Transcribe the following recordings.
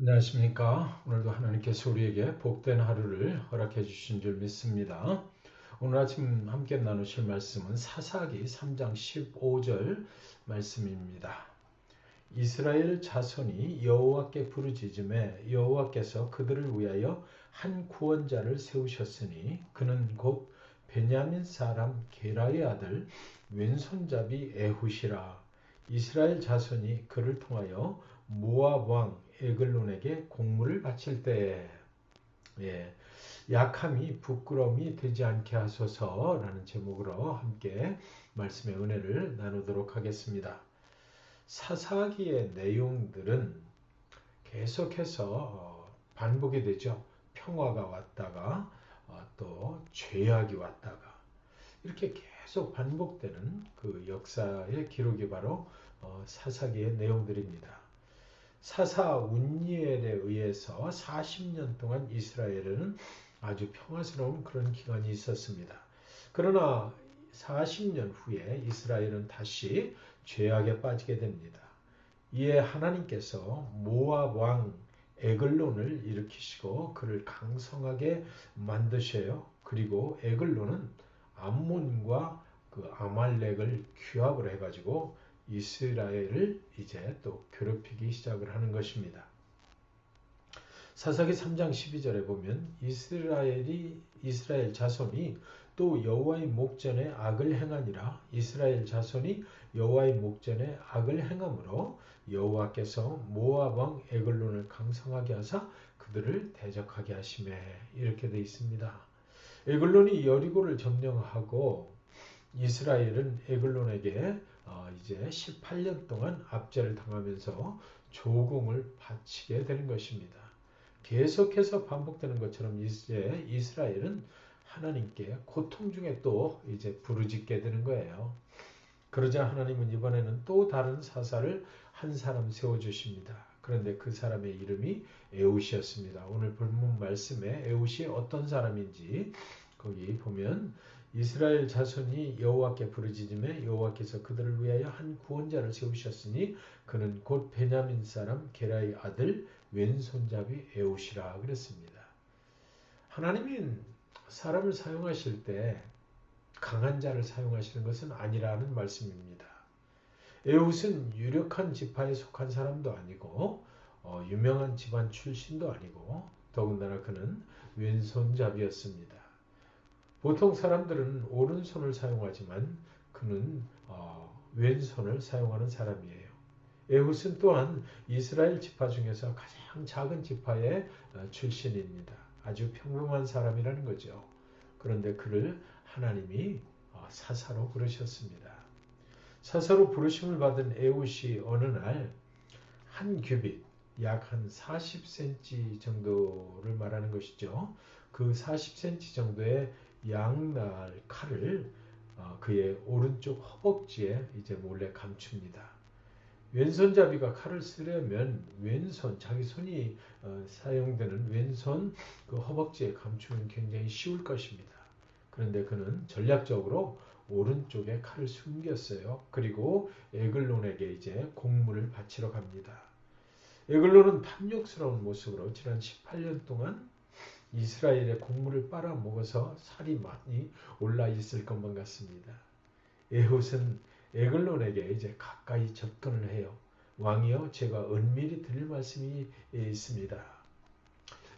안녕하십니까. 오늘도 하나님께서 우리에게 복된 하루를 허락해 주신 줄 믿습니다. 오늘 아침 함께 나누실 말씀은 사사기 3장 15절 말씀입니다. 이스라엘 자손이 여호와께 부르짖음에 여호와께서 그들을 위하여 한 구원자를 세우셨으니 그는 곧 베냐민 사람 게라의 아들 왼손잡이 에훗이라. 이스라엘 자손이 그를 통하여 모압 왕 에글론에게 공물을 바칠 때에 약함이 부끄러움이 되지 않게 하소서라는 제목으로 함께 말씀의 은혜를 나누도록 하겠습니다. 사사기의 내용들은 계속해서 반복이 되죠. 평화가 왔다가 또 죄악이 왔다가 이렇게 계속 반복되는 그 역사의 기록이 바로 사사기의 내용들입니다. 사사 운니엘에 의해서 40년 동안 이스라엘은 아주 평화스러운 그런 기간이 있었습니다. 그러나 40년 후에 이스라엘은 다시 죄악에 빠지게 됩니다. 이에 하나님께서 모압 왕 에글론을 일으키시고 그를 강성하게 만드셔요. 그리고 에글론은 암몬과 그 아말렉을 규합을 해가지고 이스라엘을 이제 또 괴롭히기 시작을 하는 것입니다. 사사기 3장 12절에 보면 이스라엘 자손이 또 여호와의 목전에 악을 행하니라. 이스라엘 자손이 여호와의 목전에 악을 행함으로 여호와께서 모압 왕 에글론을 강성하게 하사 그들을 대적하게 하시매, 이렇게 되어 있습니다. 에글론이 여리고를 점령하고 이스라엘은 에글론에게 이제 18년 동안 압제를 당하면서 조공을 바치게 되는 것입니다. 계속해서 반복되는 것처럼 이제 이스라엘은 하나님께 고통 중에 또 이제 부르짖게 되는 거예요. 그러자 하나님은 이번에는 또 다른 사사를 한 사람 세워주십니다. 그런데 그 사람의 이름이 에훗이었습니다. 오늘 본문 말씀에 에훗이 어떤 사람인지 거기 보면 이스라엘 자손이 여호와께 부르짖음에 여호와께서 그들을 위하여 한 구원자를 세우셨으니 그는 곧 베냐민 사람 게라의 아들 왼손잡이 에훗이라 그랬습니다. 하나님이 사람을 사용하실 때 강한 자를 사용하시는 것은 아니라는 말씀입니다. 에훗은 유력한 지파에 속한 사람도 아니고 유명한 집안 출신도 아니고 더군다나 그는 왼손잡이였습니다. 보통 사람들은 오른손을 사용하지만 그는 왼손을 사용하는 사람이에요. 에훗은 또한 이스라엘 지파 중에서 가장 작은 지파의 출신입니다. 아주 평범한 사람이라는 거죠. 그런데 그를 하나님이 사사로 부르셨습니다. 사사로 부르심을 받은 에훗이 어느 날 한 규빗, 약 한 40cm 정도를 말하는 것이죠. 그 40cm 정도의 양날 칼을 그의 오른쪽 허벅지에 이제 몰래 감춥니다. 왼손잡이가 칼을 쓰려면 왼손, 자기 손이 사용되는 왼손 그 허벅지에 감추면 굉장히 쉬울 것입니다. 그런데 그는 전략적으로 오른쪽에 칼을 숨겼어요. 그리고 에글론에게 이제 공물을 바치러 갑니다. 에글론은 탐욕스러운 모습으로 지난 18년 동안 이스라엘의 곡물을 빨아먹어서 살이 많이 올라 있을 것만 같습니다. 에훗은 에글론에게 이제 가까이 접근을 해요. 왕이여, 제가 은밀히 드릴 말씀이 있습니다.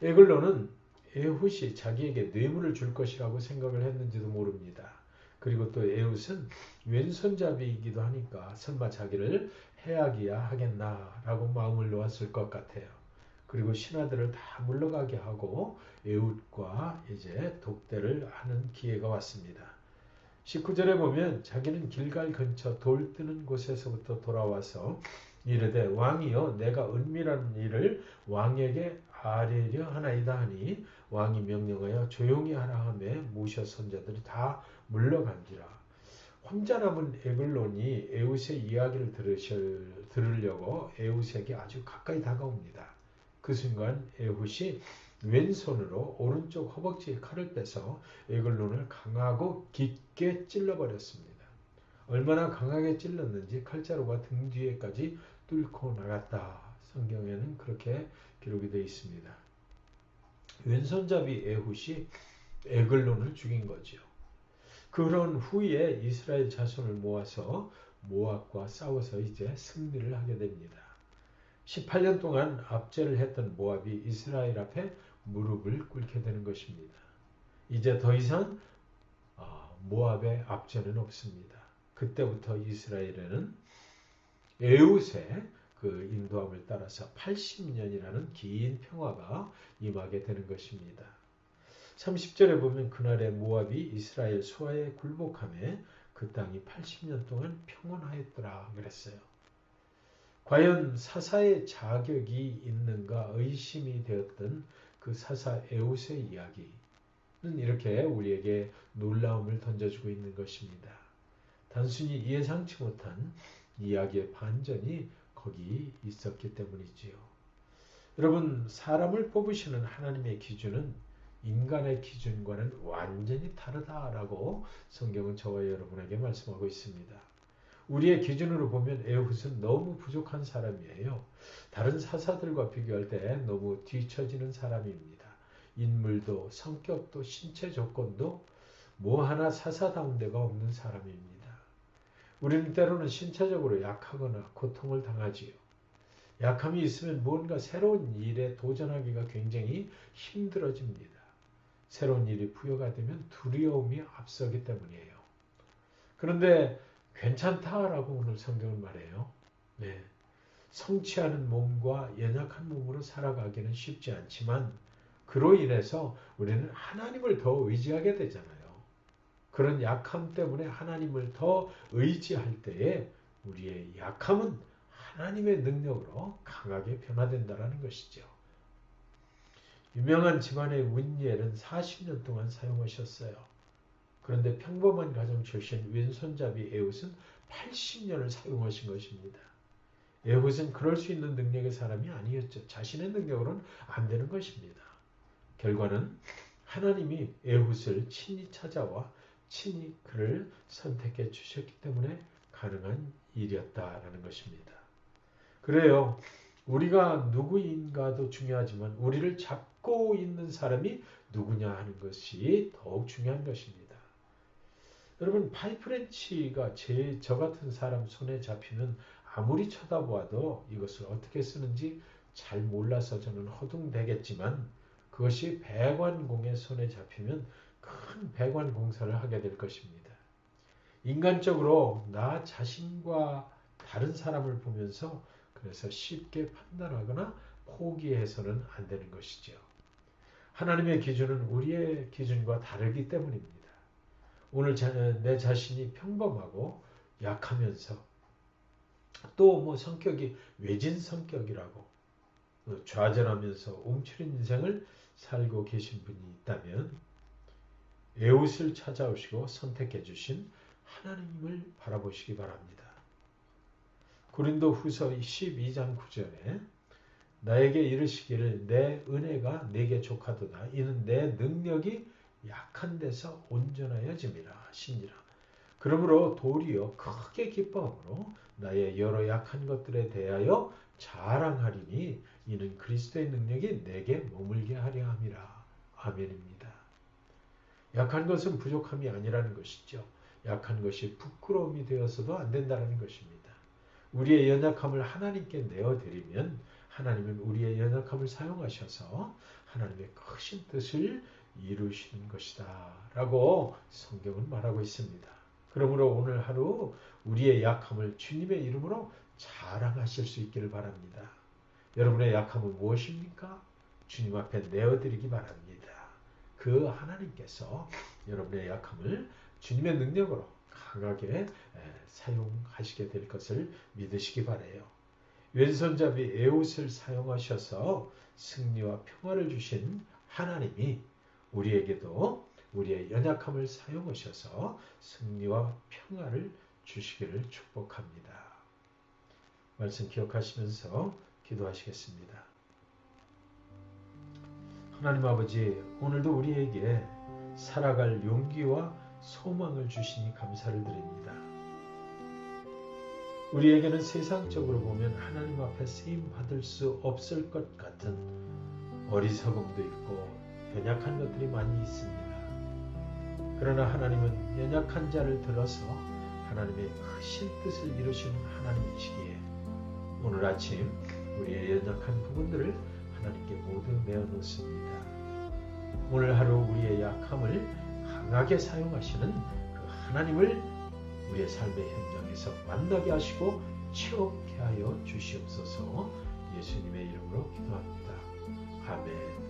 에글론은 에훗이 자기에게 뇌물을 줄 것이라고 생각을 했는지도 모릅니다. 그리고 또 에훗은 왼손잡이이기도 하니까 설마 자기를 해하기야 하겠나라고 마음을 놓았을 것 같아요. 그리고 신하들을 다 물러가게 하고 에훗과 이제 독대를 하는 기회가 왔습니다. 19절에 보면 자기는 길갈 근처 돌 뜨는 곳에서부터 돌아와서 이르되 왕이여, 내가 은밀한 일을 왕에게 아뢰려 하나이다 하니 왕이 명령하여 조용히 하라 하매 모셔 선자들이 다 물러간지라. 혼자 남은 에글론이 에훗의 이야기를 들으려고 에훗에게 아주 가까이 다가옵니다. 그 순간 에훗이 왼손으로 오른쪽 허벅지에 칼을 빼서 에글론을 강하고 깊게 찔러버렸습니다. 얼마나 강하게 찔렀는지 칼자루가 등 뒤에까지 뚫고 나갔다. 성경에는 그렇게 기록이 되어 있습니다. 왼손잡이 에훗이 에글론을 죽인 거죠. 그런 후에 이스라엘 자손을 모아서 모압과 싸워서 이제 승리를 하게 됩니다. 18년 동안 압제를 했던 모압이 이스라엘 앞에 무릎을 꿇게 되는 것입니다. 이제 더 이상 모압의 압제는 없습니다. 그때부터 이스라엘에는 에훗의 그 인도함을 따라서 80년이라는 긴 평화가 임하게 되는 것입니다. 30절에 보면 그날에 모압이 이스라엘 수하에 굴복하며 그 땅이 80년 동안 평온하였더라 그랬어요. 과연 사사의 자격이 있는가 의심이 되었던 그 사사 에훗의 이야기는 이렇게 우리에게 놀라움을 던져주고 있는 것입니다. 단순히 예상치 못한 이야기의 반전이 거기 있었기 때문이지요. 여러분, 사람을 뽑으시는 하나님의 기준은 인간의 기준과는 완전히 다르다라고 성경은 저와 여러분에게 말씀하고 있습니다. 우리의 기준으로 보면 에훗은 너무 부족한 사람이에요. 다른 사사들과 비교할 때 너무 뒤처지는 사람입니다. 인물도 성격도 신체 조건도 뭐 하나 사사다운 데가 없는 사람입니다. 우리는 때로는 신체적으로 약하거나 고통을 당하지요. 약함이 있으면 뭔가 새로운 일에 도전하기가 굉장히 힘들어집니다. 새로운 일이 부여가 되면 두려움이 앞서기 때문이에요. 그런데 괜찮다라고 오늘 성경은 말해요. 네. 성취하는 몸과 연약한 몸으로 살아가기는 쉽지 않지만 그로 인해서 우리는 하나님을 더 의지하게 되잖아요. 그런 약함 때문에 하나님을 더 의지할 때에 우리의 약함은 하나님의 능력으로 강하게 변화된다는 것이죠. 유명한 집안의 문예는 40년 동안 사용하셨어요. 그런데 평범한 가정 출신 왼손잡이 에훗은 80년을 사용하신 것입니다. 에훗은 그럴 수 있는 능력의 사람이 아니었죠. 자신의 능력으로는 안 되는 것입니다. 결과는 하나님이 에훗을 친히 찾아와 친히 그를 선택해 주셨기 때문에 가능한 일이었다라는 것입니다. 그래요. 우리가 누구인가도 중요하지만 우리를 잡고 있는 사람이 누구냐 하는 것이 더욱 중요한 것입니다. 여러분, 파이프렌치가 저 같은 사람 손에 잡히면 아무리 쳐다보아도 이것을 어떻게 쓰는지 잘 몰라서 저는 허둥대겠지만 그것이 배관공의 손에 잡히면 큰 배관 공사를 하게 될 것입니다. 인간적으로 나 자신과 다른 사람을 보면서 그래서 쉽게 판단하거나 포기해서는 안 되는 것이죠. 하나님의 기준은 우리의 기준과 다르기 때문입니다. 오늘 내 자신이 평범하고 약하면서 또 성격이 외진 성격이라고 좌절하면서 움츠린 인생을 살고 계신 분이 있다면 에훗을 찾아오시고 선택해 주신 하나님을 바라보시기 바랍니다. 고린도 후서 12장 9절에 나에게 이르시기를 내 은혜가 내게 족하도다. 이는 내 능력이 약한 데서 온전하여짐이라 하시니라. 그러므로 도리어 크게 기뻐함으로 나의 여러 약한 것들에 대하여 자랑하리니 이는 그리스도의 능력이 내게 머물게 하려 함이라. 아멘입니다. 약한 것은 부족함이 아니라는 것이죠. 약한 것이 부끄러움이 되어서도 안 된다는 것입니다. 우리의 연약함을 하나님께 내어드리면 하나님은 우리의 연약함을 사용하셔서 하나님의 크신 뜻을 이루시는 것이다 라고 성경은 말하고 있습니다. 그러므로 오늘 하루 우리의 약함을 주님의 이름으로 자랑하실 수 있기를 바랍니다. 여러분의 약함은 무엇입니까? 주님 앞에 내어드리기 바랍니다. 그 하나님께서 여러분의 약함을 주님의 능력으로 강하게 사용하시게 될 것을 믿으시기 바라요. 왼손잡이 에훗을 사용하셔서 승리와 평화를 주신 하나님이 우리에게도 우리의 연약함을 사용하셔서 승리와 평화를 주시기를 축복합니다. 말씀 기억하시면서 기도하시겠습니다. 하나님 아버지, 오늘도 우리에게 살아갈 용기와 소망을 주시니 감사를 드립니다. 우리에게는 세상적으로 보면 하나님 앞에 쓰임 받을 수 없을 것 같은 어리석음도 있고 연약한 것들이 많이 있습니다. 그러나 하나님은 연약한 자를 들어서 하나님의 크신 뜻을 이루시는 하나님이시기에 오늘 아침 우리의 연약한 부분들을 하나님께 모두 내어놓습니다. 오늘 하루 우리의 약함을 강하게 사용하시는 그 하나님을 우리의 삶의 현장에서 만나게 하시고 체험케 하여 주시옵소서. 예수님의 이름으로 기도합니다. 아멘.